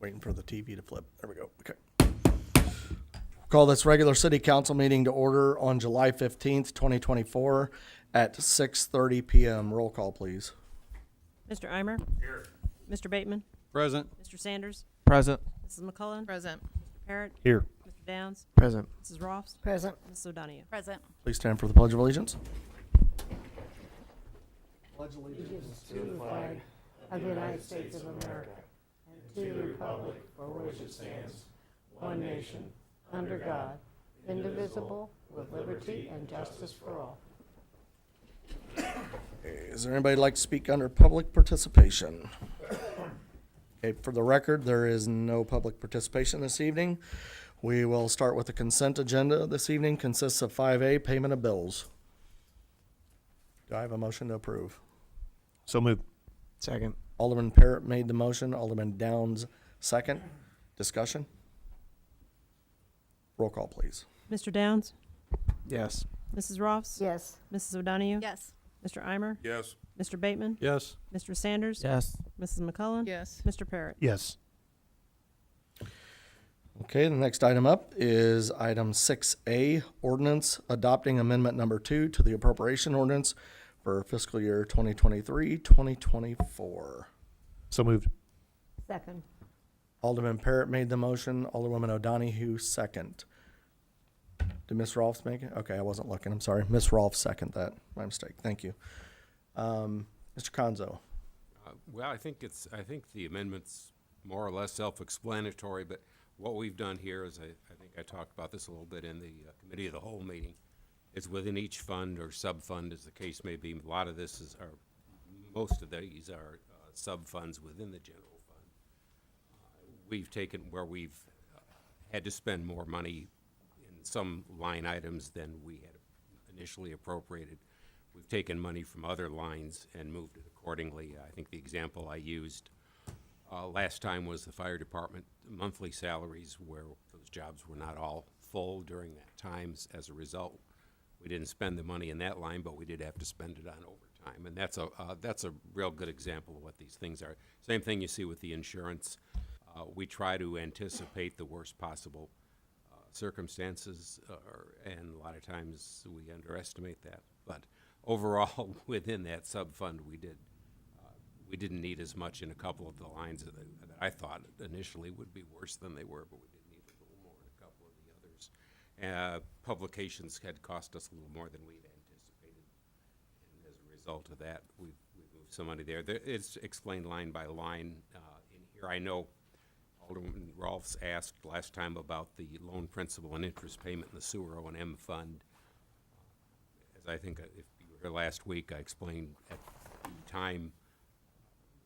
Waiting for the TV to flip. There we go. Okay. Call this regular city council meeting to order on July 15th, 2024 at 6:30 p.m. Roll call, please. Mr. Eimer. Here. Mr. Bateman. Present. Mr. Sanders. Present. Mrs. McCullen. Present. Mr. Parrott. Here. Mr. Downs. Present. Mrs. Ross. Present. Mrs. O'Donoghue. Present. Please stand for the Pledge of Allegiance. Allegiance to the flag of the United States of America and to the republic for which it stands, one nation, under God, indivisible, with liberty and justice for all. Is there anybody who'd like to speak under public participation? Okay, for the record, there is no public participation this evening. We will start with the consent agenda this evening. Consists of 5A, payment of bills. Do I have a motion to approve? So moved. Second. Alderman Parrott made the motion. Alderman Downs, second. Discussion? Roll call, please. Mr. Downs. Yes. Mrs. Ross. Yes. Mrs. O'Donoghue. Yes. Mr. Eimer. Yes. Mr. Bateman. Yes. Mr. Sanders. Yes. Mrs. McCullen. Yes. Mr. Parrott. Yes. Okay, the next item up is item 6A, ordinance adopting amendment number 2 to the appropriation ordinance for fiscal year 2023-2024. So moved. Second. Alderman Parrott made the motion. Alderwoman O'Donoghue, second. Did Ms. Rolfs make it? Okay, I wasn't looking. I'm sorry. Ms. Rolfs second that. My mistake. Thank you. Mr. Conzo. Well, I think the amendment's more or less self-explanatory, but what we've done here is, I think I talked about this a little bit in the committee of the whole meeting, is within each fund or sub-fund, as the case may be, a lot of this is, or most of these are sub-funds within the general fund. We've taken where we've had to spend more money in some line items than we had initially appropriated. We've taken money from other lines and moved it accordingly. I think the example I used last time was the fire department monthly salaries, where those jobs were not all full during that time. As a result, we didn't spend the money in that line, but we did have to spend it on overtime. And that's a real good example of what these things are. Same thing you see with the insurance. We try to anticipate the worst possible circumstances, and a lot of times we underestimate that. But overall, within that sub-fund, we didn't need as much in a couple of the lines that I thought initially would be worse than they were, but we did need a little more in a couple of the others. Publications had cost us a little more than we'd anticipated, and as a result of that, we moved some money there. It's explained line by line in here. I know Alderman Rolfs asked last time about the loan principal and interest payment in the sewer O&M fund. As I think if you were here last week, I explained at the time,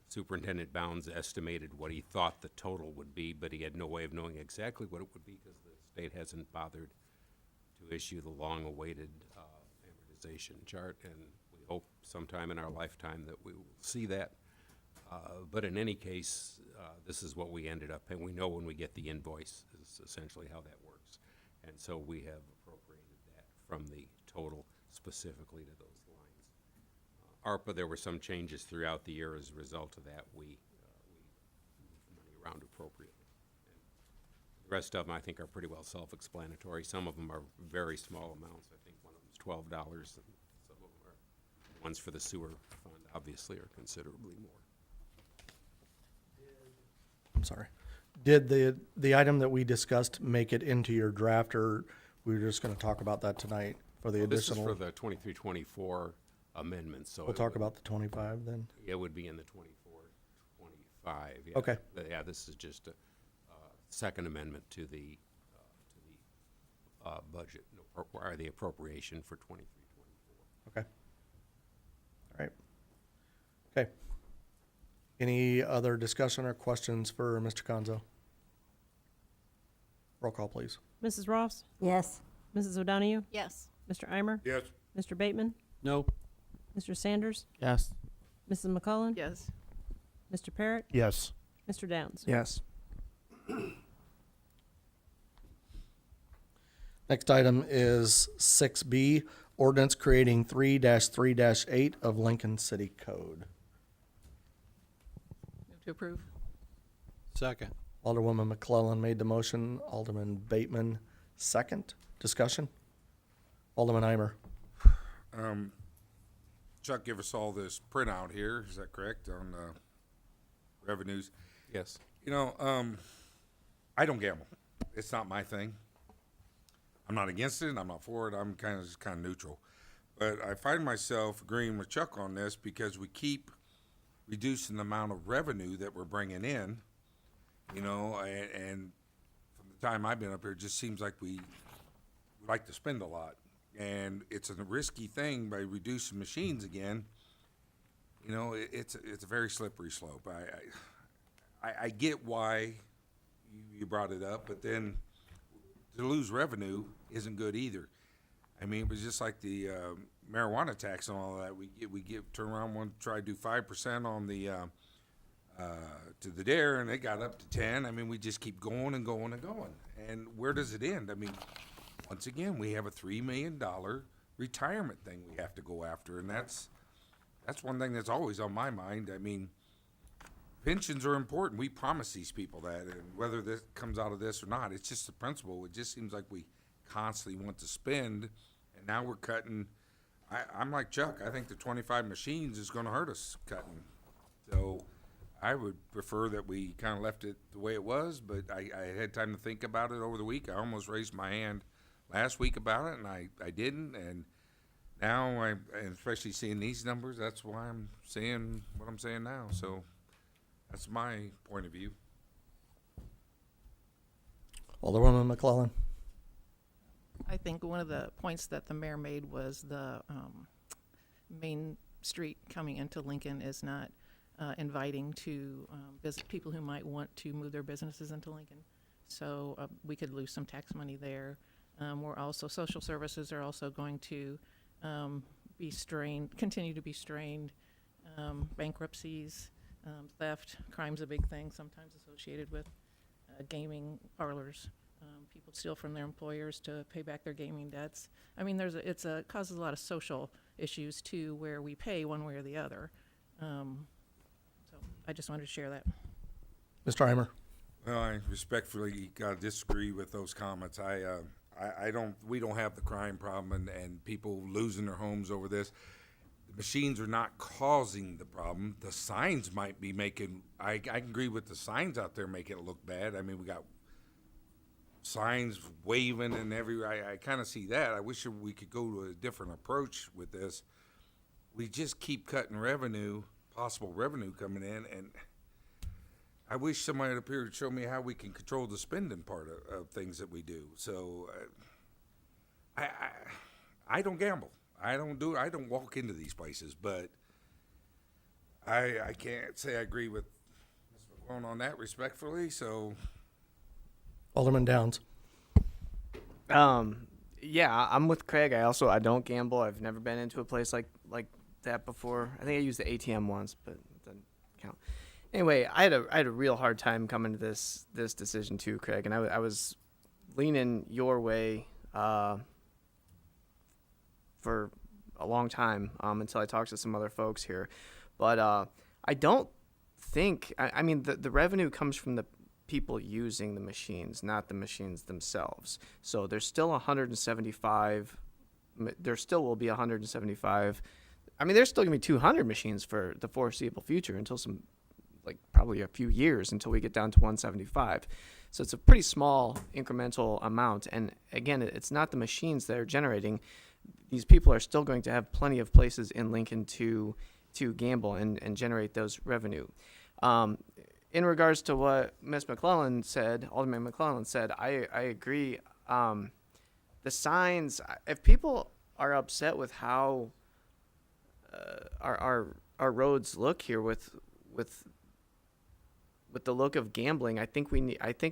Superintendent Bounds estimated what he thought the total would be, but he had no way of knowing exactly what it would be because the state hasn't bothered to issue the long-awaited amortization chart, and we hope sometime in our lifetime that we will see that. But in any case, this is what we ended up, and we know when we get the invoice is essentially how that works. And so we have appropriated that from the total specifically to those lines. ARPA, there were some changes throughout the year as a result of that. We moved money around appropriately. And the rest of them, I think, are pretty well self-explanatory. Some of them are very small amounts. I think one of them is $12, and some of them are, ones for the sewer fund, obviously, are considerably more. I'm sorry. Did the item that we discussed make it into your draft, or we were just going to talk about that tonight for the Well, additional? This is for the 23-24 amendments, so. We'll talk about the 25 then. It would be in the 24-25, yeah. Okay. But yeah, this is just a second amendment to the budget, or the appropriation for 23-24. Okay. All right. Okay. Any other discussion or questions for Mr. Conzo? Roll call, please. Mrs. Ross. Yes. Mrs. O'Donoghue. Yes. Mr. Eimer. Yes. Mr. Bateman. No. Mr. Sanders. Yes. Mrs. McCullen. Yes. Mr. Parrott. Yes. Mr. Downs. Yes. Next item is 6B, ordinance creating 3-3-8 of Lincoln City Code. Move to approve. Second. Alderwoman McClellan made the motion. Alderman Bateman, second. Discussion? Alderman Eimer. Chuck, give us all this printout here, is that correct, on revenues? Yes. You know, I don't gamble. It's not my thing. I'm not against it, I'm not for it, I'm kind of neutral. But I find myself agreeing with Chuck on this because we keep reducing the amount of revenue that we're bringing in, you know, and from the time I've been up here, it just seems like we like to spend a lot. And it's a risky thing by reducing machines again. You know, it's a very slippery slope. I get why you brought it up, but then to lose revenue isn't good either. I mean, it was just like the marijuana tax and all that. We turn around, want to try to do 5% on the to the dare, and it got up to 10. I mean, we just keep going and going and going. And where does it end? I mean, once again, we have a $3 million retirement thing we have to go after, and that's one thing that's always on my mind. I mean, pensions are important. We promise these people that, and whether this comes out of this or not, it's just the principle. It just seems like we constantly want to spend, and now we're cutting. I'm like Chuck. I think the 25 machines is going to hurt us cutting. So I would prefer that we kind of left it the way it was, but I had time to think about it over the week. I almost raised my hand last week about it, and I didn't, and now and especially seeing these numbers, that's why I'm saying what I'm saying now. So that's my point of view. Alderwoman McClellan. I think one of the points that the mayor made was the Main Street coming into Lincoln is not inviting to people who might want to move their businesses into Lincoln. So we could lose some tax money there. We're also, social services are also going to be strained, continue to be strained. Bankruptcies, theft, crime's a big thing sometimes associated with gaming parlors. People steal from their employers to pay back their gaming debts. I mean, causes a lot of social issues too, where we pay one way or the other. So I just wanted to share that. Mr. Eimer. Well, I respectfully gotta disagree with those comments. We don't have the crime problem and people losing their homes over this. The machines are not causing the problem. The signs might be making, I agree with the signs out there making it look bad. I mean, we got signs waving and I kind of see that. I wish we could go to a different approach with this. We just keep cutting revenue, possible revenue coming in, and I wish somebody up here would show me how we can control the spending part of things that we do. So I don't gamble. I don't walk into these places, but I can't say I agree with Ms. McClellan on that respectfully, so. Alderman Downs. Yeah, I'm with Craig. I don't gamble. I've never been into a place like that before. I think I used the ATM once, but it doesn't count. Anyway, I had a real hard time coming to this decision too, Craig, and I was leaning your way for a long time until I talked to some other folks here. But I don't think, I mean, the revenue comes from the people using the machines, not the machines themselves. So there's still 175, there still will be 175. I mean, there's still going to be 200 machines for the foreseeable future until probably a few years until we get down to 175. So it's a pretty small incremental amount. And again, it's not the machines that are generating. These people are still going to have plenty of places in Lincoln to gamble and generate those revenue. In regards to what Ms. McClellan said, Alderman McClellan said, I agree. The signs, if people are upset with how our roads look here with the look of gambling, I think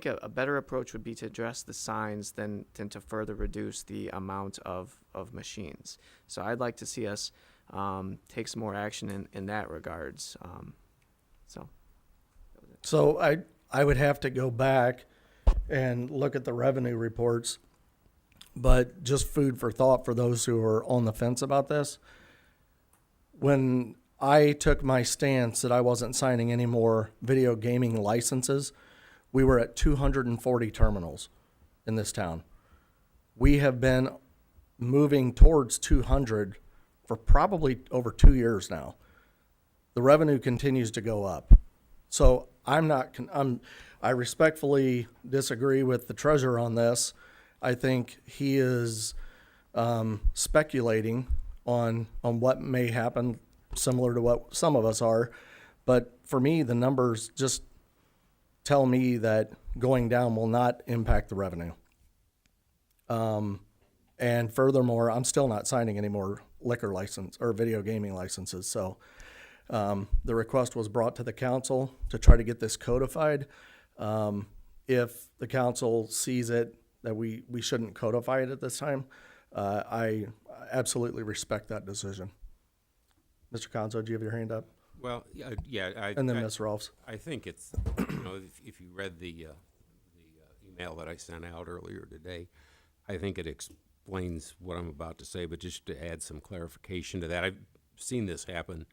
a better approach would be to address the signs than to further reduce the amount of machines. So I'd like to see us take some more action in that regards. So I would have to go back and look at the revenue reports, but just food for thought for those who are on the fence about this. When I took my stance that I wasn't signing any more video gaming licenses, we were at 240 terminals in this town. We have been moving towards 200 for probably over 2 years now. The revenue continues to go up. So I respectfully disagree with the treasurer on this. I think he is speculating on what may happen, similar to what some of us are. But for me, the numbers just tell me that going down will not impact the revenue. And furthermore, I'm still not signing any more liquor license or video gaming licenses. So the request was brought to the council to try to get this codified. If the council sees it that we shouldn't codify it at this time, I absolutely respect that decision. Mr. Conzo, do you have your hand up? Well, yeah, And then Ms. Rolfs. I think it's, if you read the email that I sent out earlier today, I think it explains what I'm about to say, but just to add some clarification to that, I've seen this happen.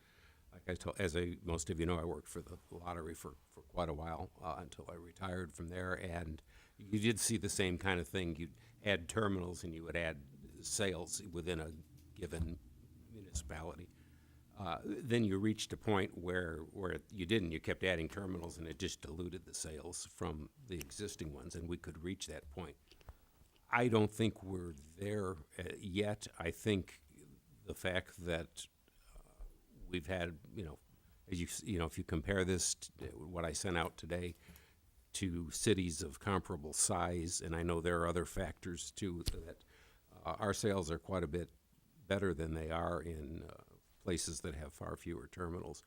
Like I told, most of you know, I worked for the lottery for quite a while until I retired from there, and you did see the same kind of thing. You'd add terminals and you would add sales within a given municipality. Then you reached a point where you didn't. You kept adding terminals, and it just diluted the sales from the existing ones, and we could reach that point. I don't think we're there yet. I think the fact that we've had, if you compare this to what I sent out today to cities of comparable size, and I know there are other factors too, that our sales are quite a bit better than they are in places that have far fewer terminals.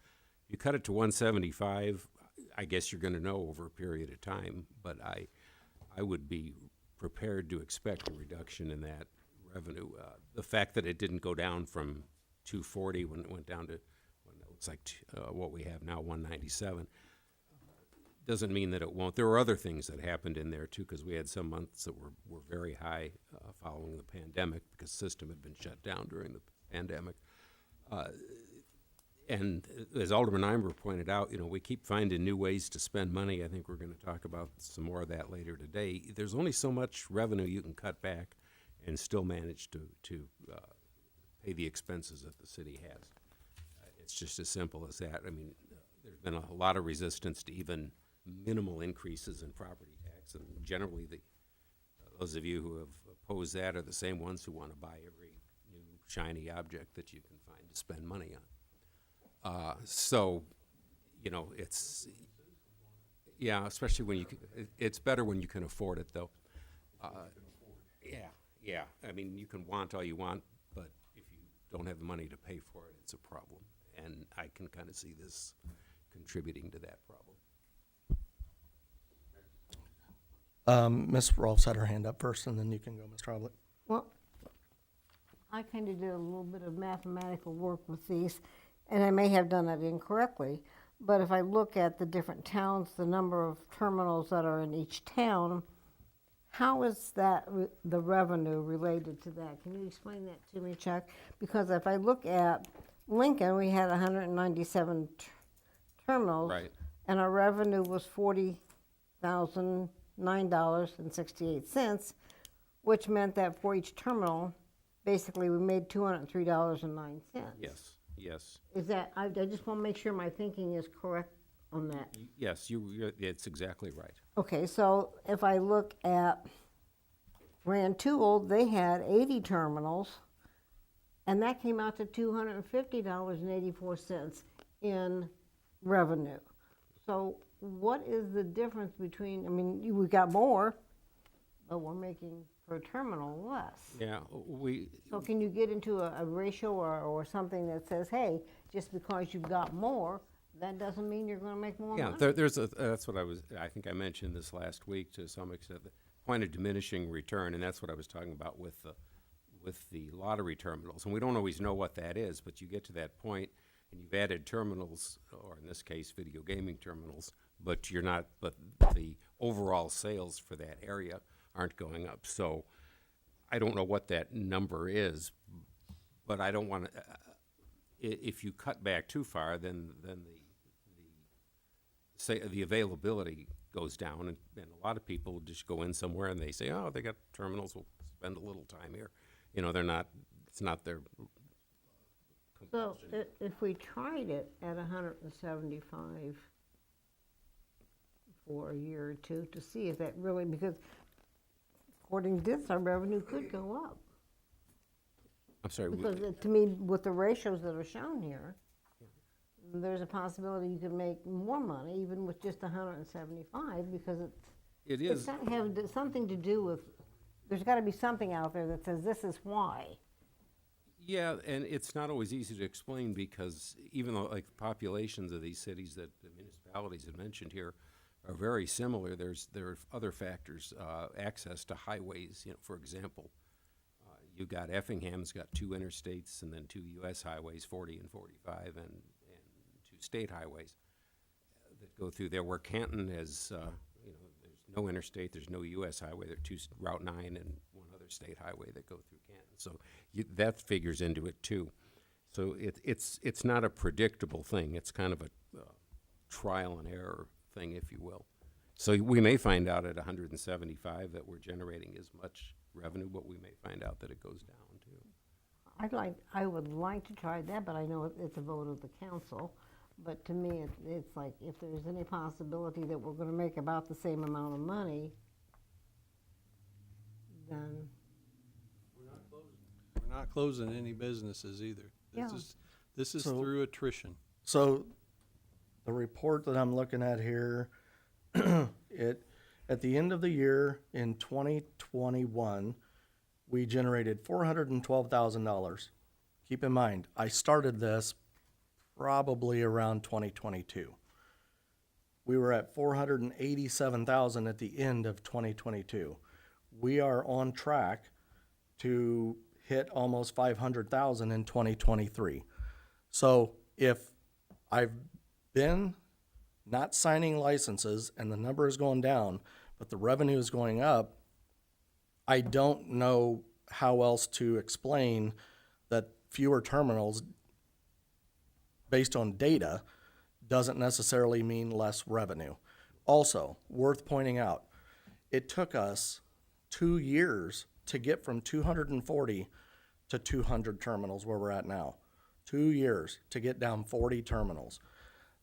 You cut it to 175, I guess you're going to know over a period of time, but I would be prepared to expect a reduction in that revenue. The fact that it didn't go down from 240 when it went down to looks like what we have now, 197, doesn't mean that it won't. There were other things that happened in there too, because we had some months that were very high following the pandemic, because the system had been shut down during the pandemic. And as Alderman Eimer pointed out, we keep finding new ways to spend money. I think we're going to talk about some more of that later today. There's only so much revenue you can cut back and still manage to pay the expenses that the city has. It's just as simple as that. I mean, there's been a lot of resistance to even minimal increases in property tax, and generally those of you who have opposed that are the same ones who want to buy every new shiny object that you can find to spend money on. Especially when it's better when you can afford it, though. Yeah. I mean, you can want all you want, but if you don't have the money to pay for it, it's a problem. And I can kind of see this contributing to that problem. Ms. Rolfs had her hand up first, and then you can go, Ms. Troblet. Well, I kind of did a little bit of mathematical work with these, and I may have done it incorrectly, but if I look at the different towns, the number of terminals that are in each town, how is that the revenue related to that? Can you explain that to me, Chuck? Because if I look at Lincoln, we had 197 terminals. Right. And our revenue was $40,009.68, which meant that for each terminal, basically we made $203.09. Yes. Is that, I just want to make sure my thinking is correct on that. Yes, it's exactly right. Okay, so if I look at Rantoul, they had 80 terminals, and that came out to $250.84 in revenue. So what is the difference between, I mean, we got more, but we're making per terminal less. Yeah, So can you get into a ratio or something that says, hey, just because you've got more, that doesn't mean you're going to make more money? that's what I think I mentioned this last week to some extent, the point of diminishing return, and that's what I was talking about with the lottery terminals. And we don't always know what that is, but you get to that point and you've added terminals, or in this case, video gaming terminals, but the overall sales for that area aren't going up. So I don't know what that number is, but I don't want to, if you cut back too far, then the availability goes down, and a lot of people just go in somewhere and they say, oh, they got terminals, we'll spend a little time here. You know, it's not their So compulsion. if we tried it at 175 for a year or two to see if that really, because according to this, our revenue could go up. I'm sorry, Because to me, with the ratios that are shown here, there's a possibility you could make more money even with just 175 because it it's is, got to have something to do with, there's got to be something out there that says this is why. yeah, and it's not always easy to explain because even though like the populations of these cities that the municipalities have mentioned here are very similar, there are other factors, access to highways, you know, for example. You got Effingham's got 2 interstates and then 2 U.S. highways, 40 and 45, and 2 state highways that go through there. Where Canton has, you know, there's no interstate, there's no U.S. highway. There are 2 Route 9 and 1 other state highway that go through Canton. So that figures into it too. So it's not a predictable thing. It's kind of a trial and error thing, if you will. So we may find out at 175 that we're generating as much revenue, but we may find out that it goes down too. I would like to try that, but I know it's a vote of the council. But to me, it's like, if there's any possibility that we're gonna make about the same amount of money, then, We're not closing any businesses either. Yeah. This is So- through attrition. So the report that I'm looking at here, at the end of the year in 2021, we generated $412,000. Keep in mind, I started this probably around 2022. We were at 487,000 at the end of 2022. We are on track to hit almost 500,000 in 2023. So if I've been not signing licenses and the number is going down, but the revenue is going up, I don't know how else to explain that fewer terminals based on data doesn't necessarily mean less revenue. Also, worth pointing out, it took us 2 years to get from 240 to 200 terminals where we're at now. 2 years to get down 40 terminals.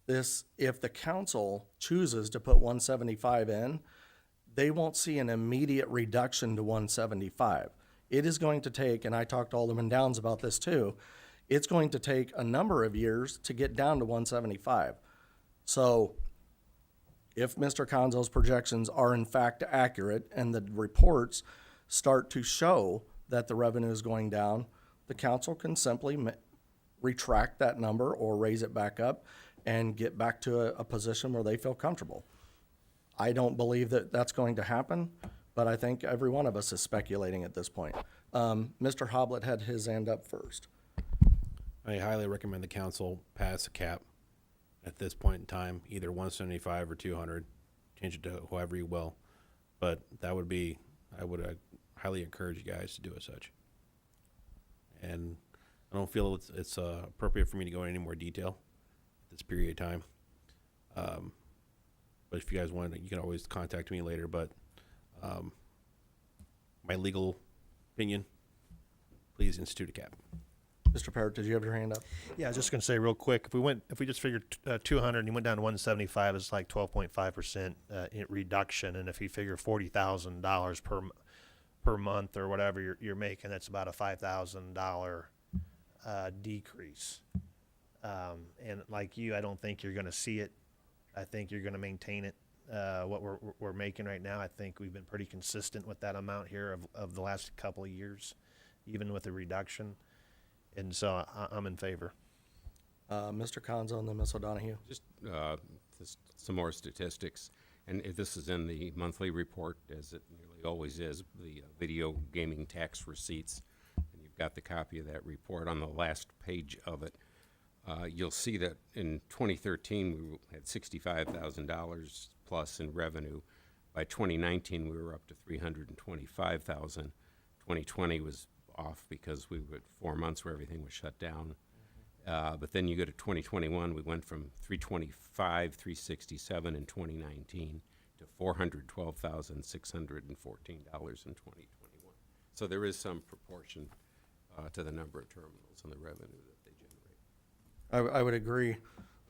This, if the council chooses to put 175 in, they won't see an immediate reduction to 175. It is going to take, and I talked to Alderman Downs about this too, it's going to take a number of years to get down to 175. So if Mr. Conzo's projections are in fact accurate and the reports start to show that the revenue is going down, the council can simply retract that number or raise it back up and get back to a position where they feel comfortable. I don't believe that that's going to happen, but I think every one of us is speculating at this point. Mr. Hoblet had his hand up first. I highly recommend the council pass a cap at this point in time, either 175 or 200. Change it to whoever you will. But that would be, I would highly encourage you guys to do as such. And I don't feel it's appropriate for me to go into any more detail at this period of time. But if you guys want, you can always contact me later. But my legal opinion, please institute a cap. Mr. Parrott, did you have your hand up? Yeah, I was just going to say real quick, if we just figured 200 and you went down to 175, it's like 12.5% reduction. And if you figure $40,000 per month or whatever you're making, that's about a $5,000 decrease. And like you, I don't think you're going to see it. I think you're going to maintain it. What we're making right now, I think we've been pretty consistent with that amount here of the last couple of years, even with the reduction. And so I'm in favor. Mr. Conzo and then Ms. O'Donohue. Just some more statistics, and this is in the monthly report, as it nearly always is, the video gaming tax receipts. And you've got the copy of that report on the last page of it. You'll see that in 2013 we had $65,000 plus in revenue. By 2019 we were up to $325,000. 2020 was off because we had 4 months where everything was shut down. But then you go to 2021, we went from 325, 367 in 2019 to $412,614 in 2021. So there is some proportion to the number of terminals and the revenue that they generate. I would agree.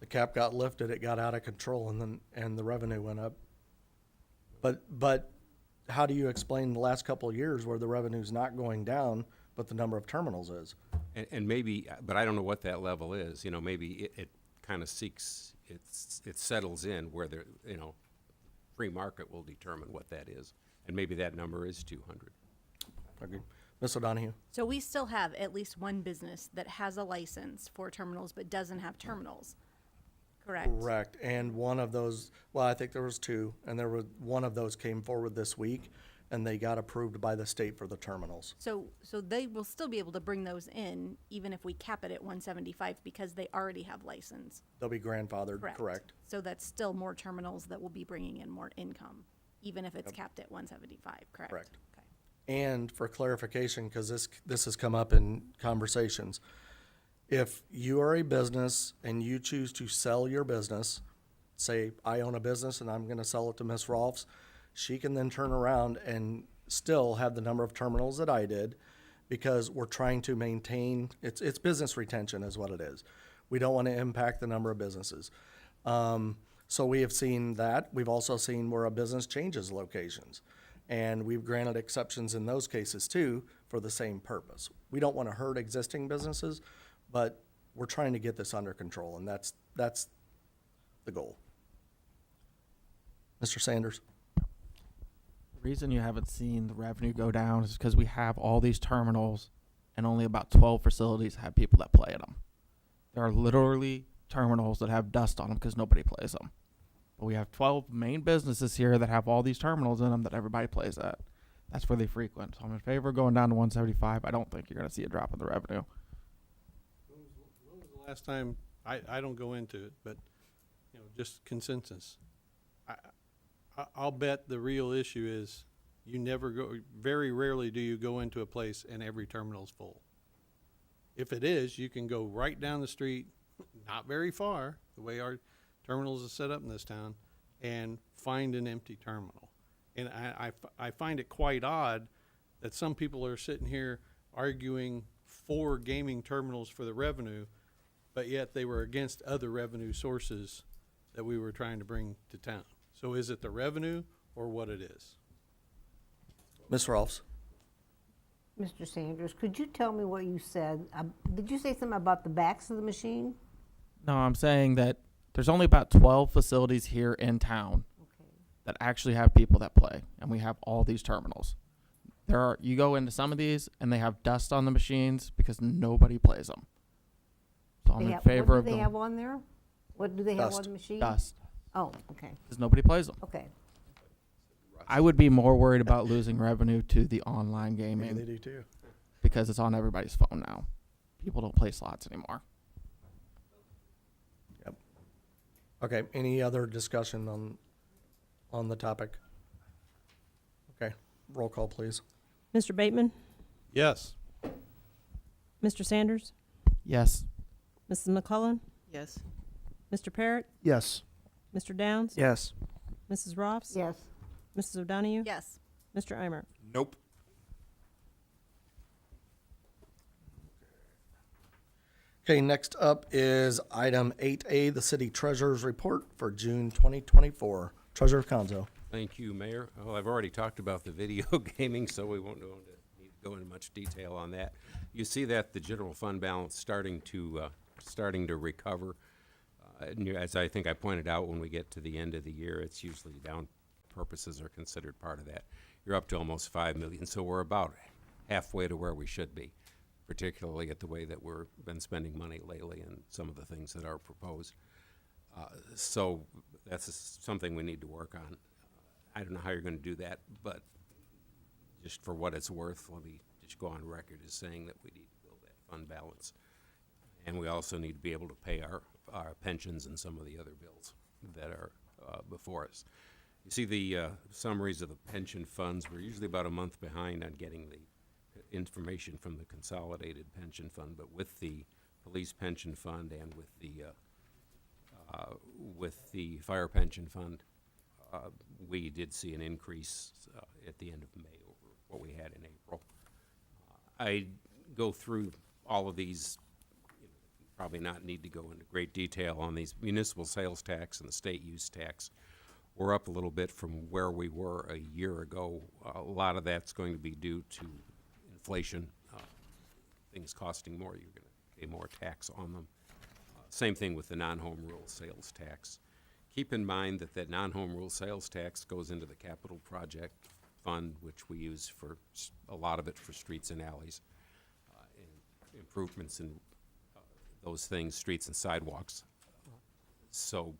The cap got lifted, it got out of control, and the revenue went up. But how do you explain the last couple of years where the revenue's not going down, but the number of terminals is? And maybe, but I don't know what that level is. You know, maybe it kind of it settles in where the, free market will determine what that is. And maybe that number is 200. Okay. Ms. O'Donohue? So we still have at least one business that has a license for terminals but doesn't have terminals, correct? Correct. And one of those, well, I think there was two, and one of those came forward this week, and they got approved by the state for the terminals. So they will still be able to bring those in even if we cap it at 175 because they already have license. They'll be grandfathered, correct? So that's still more terminals that will be bringing in more income, even if it's capped at 175, correct? Correct. Okay. And for clarification, because this has come up in conversations, if you are a business and you choose to sell your business, say I own a business and I'm going to sell it to Ms. Rolfs, she can then turn around and still have the number of terminals that I did, because we're trying to maintain, it's business retention is what it is. We don't want to impact the number of businesses. So we have seen that. We've also seen where a business changes locations. And we've granted exceptions in those cases too for the same purpose. We don't want to hurt existing businesses, but we're trying to get this under control, and that's the goal. Mr. Sanders? The reason you haven't seen the revenue go down is because we have all these terminals and only about 12 facilities have people that play at them. There are literally terminals that have dust on them because nobody plays them. But we have 12 main businesses here that have all these terminals in them that everybody plays at. That's where they frequent. So I'm in favor of going down to 175. I don't think you're going to see a drop in the revenue. When was the last time, I don't go into it, but, just consensus. I'll bet the real issue is very rarely do you go into a place and every terminal's full. If it is, you can go right down the street, not very far, the way our terminals are set up in this town, and find an empty terminal. And I find it quite odd that some people are sitting here arguing for gaming terminals for the revenue, but yet they were against other revenue sources that we were trying to bring to town. So is it the revenue or what it is? Ms. Rolfs? Mr. Sanders, could you tell me what you said? Did you say something about the backs of the machine? No, I'm saying that there's only about 12 facilities here in town that actually have people that play, and we have all these terminals. You go into some of these, and they have dust on the machines because nobody plays them. So I'm in favor of What do they them. have on there? What do they have on the machine? Dust, Oh, okay, because nobody plays them. okay. I would be more worried about losing revenue to the online gaming They do too. because it's on everybody's phone now. People don't play slots anymore. Yep. Okay, any other discussion on the topic? Okay, roll call, please. Mr. Bateman? Yes. Mr. Sanders? Yes. Mrs. McCullen? Yes. Mr. Parrott? Yes. Mr. Downs? Yes. Mrs. Ross? Yes, Mrs. O'Donohue? Yes. Mr. Eimer? Nope. Okay, next up is item 8A, the city treasurer's report for June 2024. Treasurer Conzo. Thank you, Mayor. Well, I've already talked about the video gaming, so we won't need to go into much detail on that. You see that the general fund balance starting to recover. As I think I pointed out, when we get to the end of the year, it's usually down. Purposes are considered part of that. You're up to almost 5 million, so we're about halfway to where we should be, particularly at the way that we've been spending money lately and some of the things that are proposed. So that's something we need to work on. I don't know how you're going to do that, but just for what it's worth, let me just go on record as saying that we need to build that fund balance. And we also need to be able to pay our pensions and some of the other bills that are before us. You see the summaries of the pension funds. We're usually about a month behind on getting the information from the consolidated pension fund, but with the police pension fund and with the fire pension fund, we did see an increase at the end of May over what we had in April. I go through all of these, probably not need to go into great detail on these. Municipal sales tax and the state use tax. We're up a little bit from where we were a year ago. A lot of that's going to be due to inflation. Things costing more, you're going to pay more tax on them. Same thing with the non-home rule sales tax. Keep in mind that that non-home rule sales tax goes into the capital project fund, which we use for a lot of it for streets and alleys, and improvements in those things, streets and sidewalks. So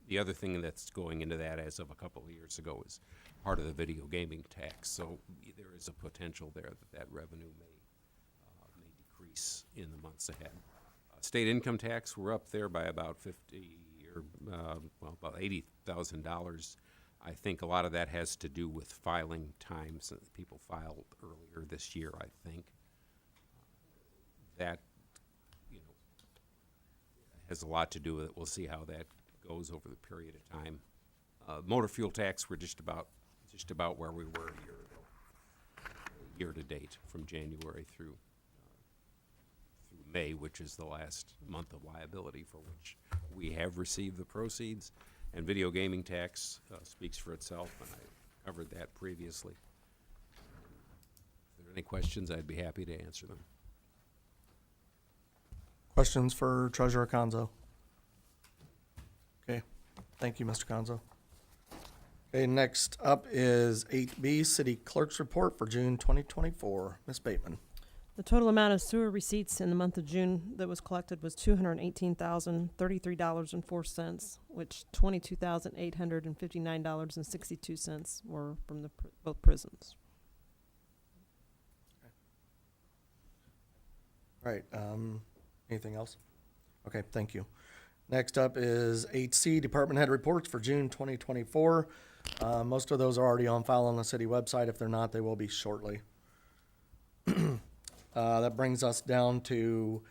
the other thing that's going into that as of a couple of years ago is part of the video gaming tax. So there is a potential there that that revenue may decrease in the months ahead. State income tax, we're up there by about about $80,000. I think a lot of that has to do with filing times. People filed earlier this year, I think. That, has a lot to do with it. We'll see how that goes over the period of time. Motor fuel tax, we're just about where we were a year ago, year to date, from January through May, which is the last month of liability for which we have received the proceeds. And video gaming tax speaks for itself, and I covered that previously. If there are any questions, I'd be happy to answer them. Questions for Treasurer Conzo? Okay, thank you, Mr. Conzo. Okay, next up is 8B, City Clerk's Report for June 2024. Ms. Bateman. The total amount of sewer receipts in the month of June that was collected was $218,033.04, which $22,859.62 were from the both prisons. All right, anything else? Okay, thank you. Next up is 8C, Department Head Reports for June 2024. Most of those are already on file on the city website. If they're not, they will be shortly. That brings us down to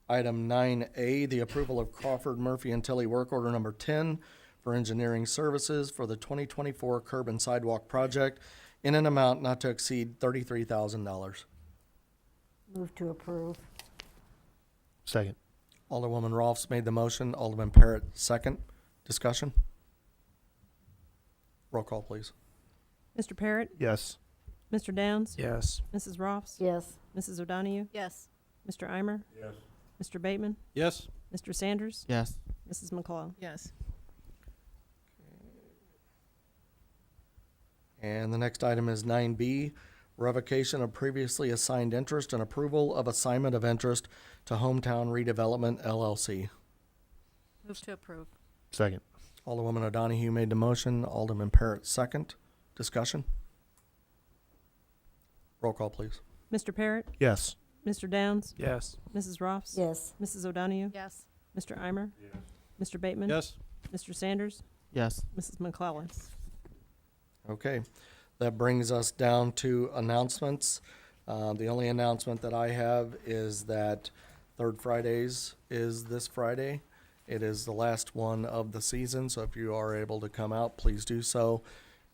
item 9A, the approval of Crawford, Murphy, and Tilley work order number 10 for engineering services for the 2024 curb and sidewalk project in an amount not to exceed $33,000. Move to approve. Second. Alderwoman Rolfs made the motion. Alderman Parrott, second. Discussion? Roll call, please. Mr. Parrott? Yes. Mr. Downs? Yes. Mrs. Ross? Yes. Mrs. O'Donoghue? Yes. Mr. Eimer? Yes. Mr. Bateman? Yes. Mr. Sanders? Yes. Mrs. McCullough? Yes. And the next item is 9B, revocation of previously assigned interest and approval of assignment of interest to Hometown Redevelopment LLC. Move to approve. Second. Alderwoman O'Donoghue made the motion. Alderman Parrott, second. Discussion? Roll call, please. Mr. Parrott? Yes. Mr. Downs? Yes. Mrs. Ross? Yes. Mrs. O'Donoghue? Yes. Mr. Eimer? Mr. Bateman? Yes. Mr. Sanders? Yes. Mrs. McClellan? Okay, that brings us down to announcements. The only announcement that I have is that Third Fridays is this Friday. It is the last one of the season, so if you are able to come out, please do so.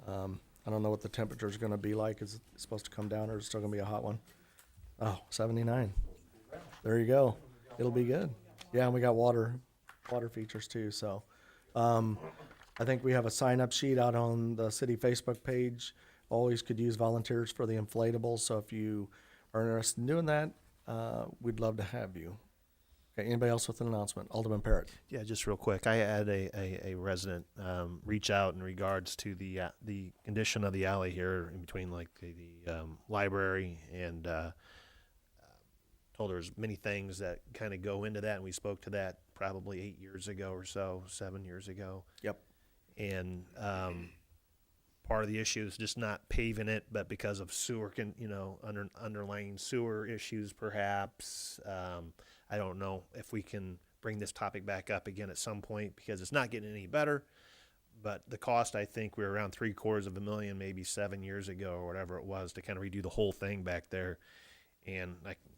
I don't know what the temperature is going to be like. Is it supposed to come down, or is it still going to be a hot one? Oh, 79. There you go. It'll be good. Yeah, and we got water features too. So, I think we have a sign-up sheet out on the city Facebook page. Always could use volunteers for the inflatables. So if you are interested in doing that, we'd love to have you. Okay, anybody else with an announcement? Alderman Parrott. Yeah, just real quick. I had a resident reach out in regards to the condition of the alley here in between like the library and told her there's many things that kind of go into that, and we spoke to that probably 8 years ago or so, 7 years ago. Yep. And part of the issue is just not paving it, but because of sewer, underlying sewer issues, perhaps. I don't know if we can bring this topic back up again at some point because it's not getting any better. But the cost, I think, we were around $750,000, maybe 7 years ago or whatever it was, to kind of redo the whole thing back there. And I can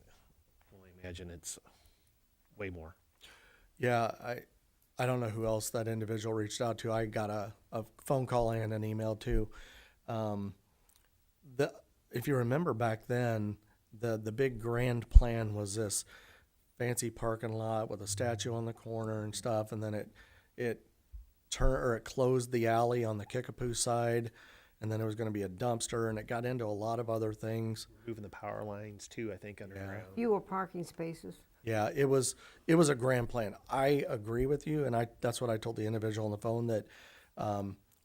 only imagine it's way more. Yeah, I don't know who else that individual reached out to. I got a phone call and an email too. If you remember back then, the big grand plan was this fancy parking lot with a statue on the corner and stuff, and then it closed the alley on the Kickapoo side, and then there was going to be a dumpster, and it got into a lot of other things. Moving the power lines too, I think, underground. Fewer parking spaces. Yeah, it was a grand plan. I agree with you, and that's what I told the individual on the phone, that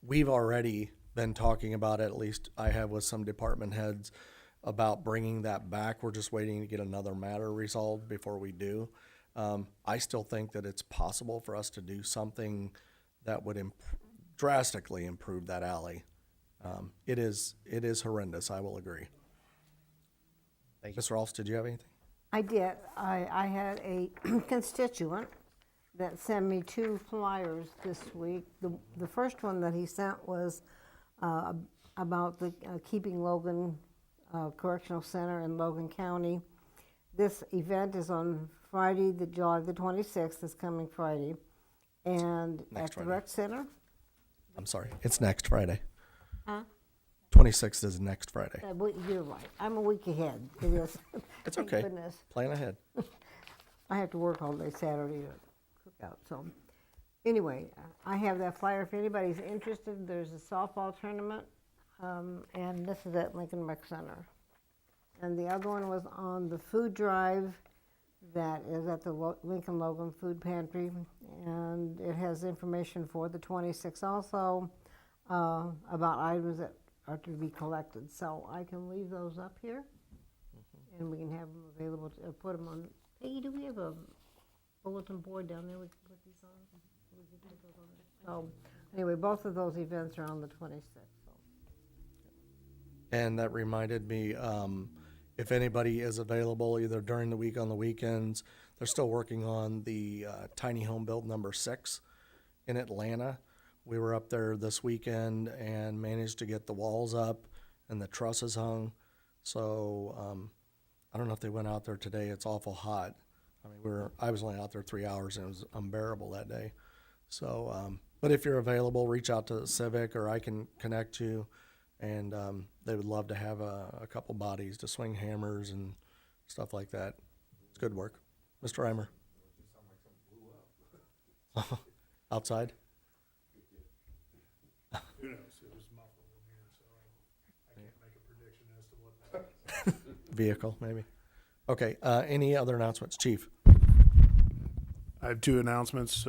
we've already been talking about it, at least I have with some department heads, about bringing that back. We're just waiting to get another matter resolved before we do. I still think that it's possible for us to do something that would drastically improve that alley. It is horrendous, I will agree. Thank you. Mr. Rolfs, did you have anything? I did. I had a constituent that sent me 2 flyers this week. The first one that he sent was about the Keeping Logan Correctional Center in Logan County. This event is on Friday, July the 26th, this coming Friday, and Next at the Friday. rec center. I'm sorry, it's next Friday. Huh? 26th is next Friday. You're right. I'm a week ahead. It is. It's Thank okay. goodness. Plan ahead. I have to work all day Saturday to cook out. So anyway, I have that flyer. If anybody's interested, there's a softball tournament, and this is at Lincoln Rec Center. And the other one was on the food drive that is at the Lincoln Logan Food Pantry, and it has information for the 26th also about items that are to be collected. So I can leave those up here, and we can have them available to put them on. Hey, do we have a bulletin board down there we can put these on? We can put those on there. So anyway, both of those events are on the 26th. So. And that reminded me, if anybody is available either during the week on the weekends, they're still working on the tiny home build number 6 in Atlanta. We were up there this weekend and managed to get the walls up and the trusses hung. So I don't know if they went out there today. It's awful hot. I mean, I was only out there 3 hours and it was unbearable that day. So, but if you're available, reach out to Civic or I can connect you. And they would love to have a couple bodies to swing hammers and stuff like that. It's good work. Mr. Reimer. Outside? Who knows? It was muffled in here, so I can't make a prediction as to what that Vehicle, maybe. Okay, any other announcements? Chief? I have 2 announcements,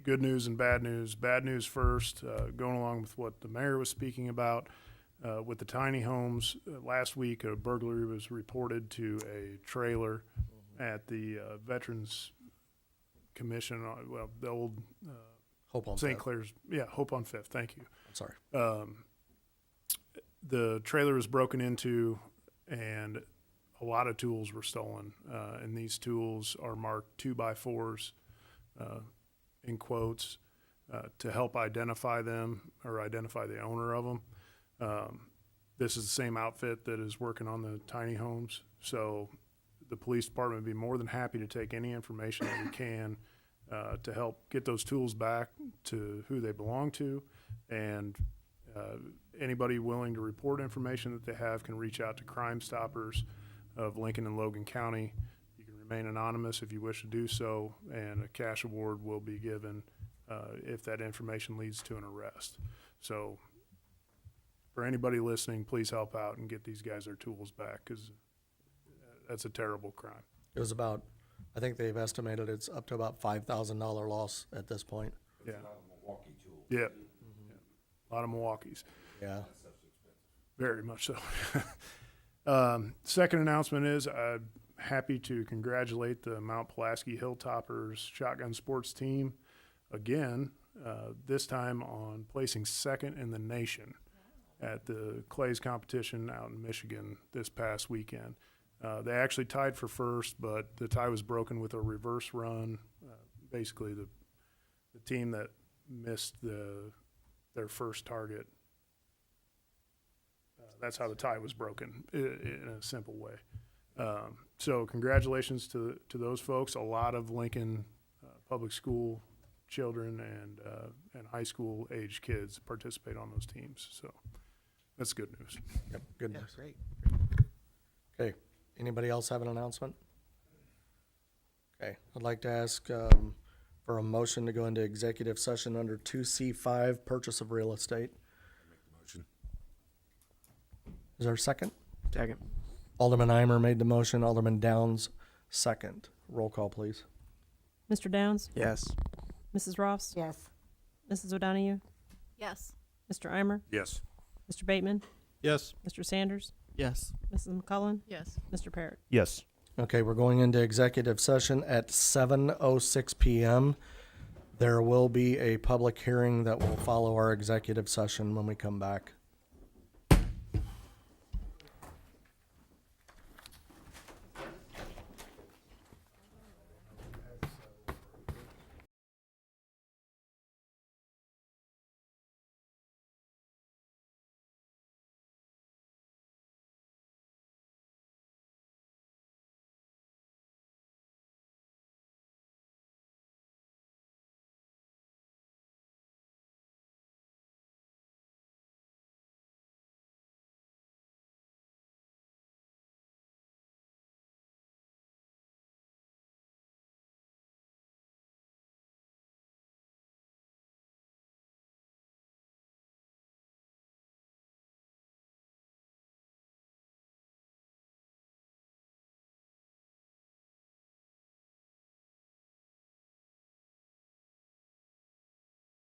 good news and bad news. Bad news first, going along with what the mayor was speaking about, with the tiny homes. Last week, a burglary was reported to a trailer at the Veterans Commission, the old Hope on St. Fifth. Clair's, Hope on Fifth, thank you. I'm sorry. The trailer was broken into and a lot of tools were stolen. And these tools are marked 2x4s, in quotes, to help identify them or identify the owner of them. This is the same outfit that is working on the tiny homes. So the police department would be more than happy to take any information that we can to help get those tools back to who they belong to. And anybody willing to report information that they have can reach out to Crime Stoppers of Lincoln and Logan County. You can remain anonymous if you wish to do so, and a cash award will be given if that information leads to an arrest. So for anybody listening, please help out and get these guys their tools back, because that's a terrible crime. It was about, I think they've estimated it's up to about $5,000 loss at this point. Yeah. Yeah. A lot of Milwaukees. Yeah. Very much so. Second announcement is I'm happy to congratulate the Mount Pulaski Hilltoppers Shotgun Sports team again, this time on placing second in the nation at the Clays competition out in Michigan this past weekend. They actually tied for first, but the tie was broken with a reverse run. Basically, the team that missed their first target, that's how the tie was broken in a simple way. So congratulations to those folks. A lot of Lincoln public school children and high school age kids participate on those teams. So that's good news. Yep, good Yeah, news. great. Okay, anybody else have an announcement? Okay, I'd like to ask for a motion to go into executive session under 2C5, purchase of real estate. Motion. Is there a second? Second. Alderman Eimer made the motion, Alderman Downs second. Roll call, please. Mr. Downs? Yes. Mrs. Ross? Yes. Mrs. O'Donahue? Yes. Mr. Eimer? Yes. Mr. Bateman? Yes. Mr. Sanders? Yes. Mrs. McCullen? Yes. Mr. Parrott? Yes. Okay, we're going into executive session at 7:06 PM. There will be a public hearing that will follow our executive session when we come back.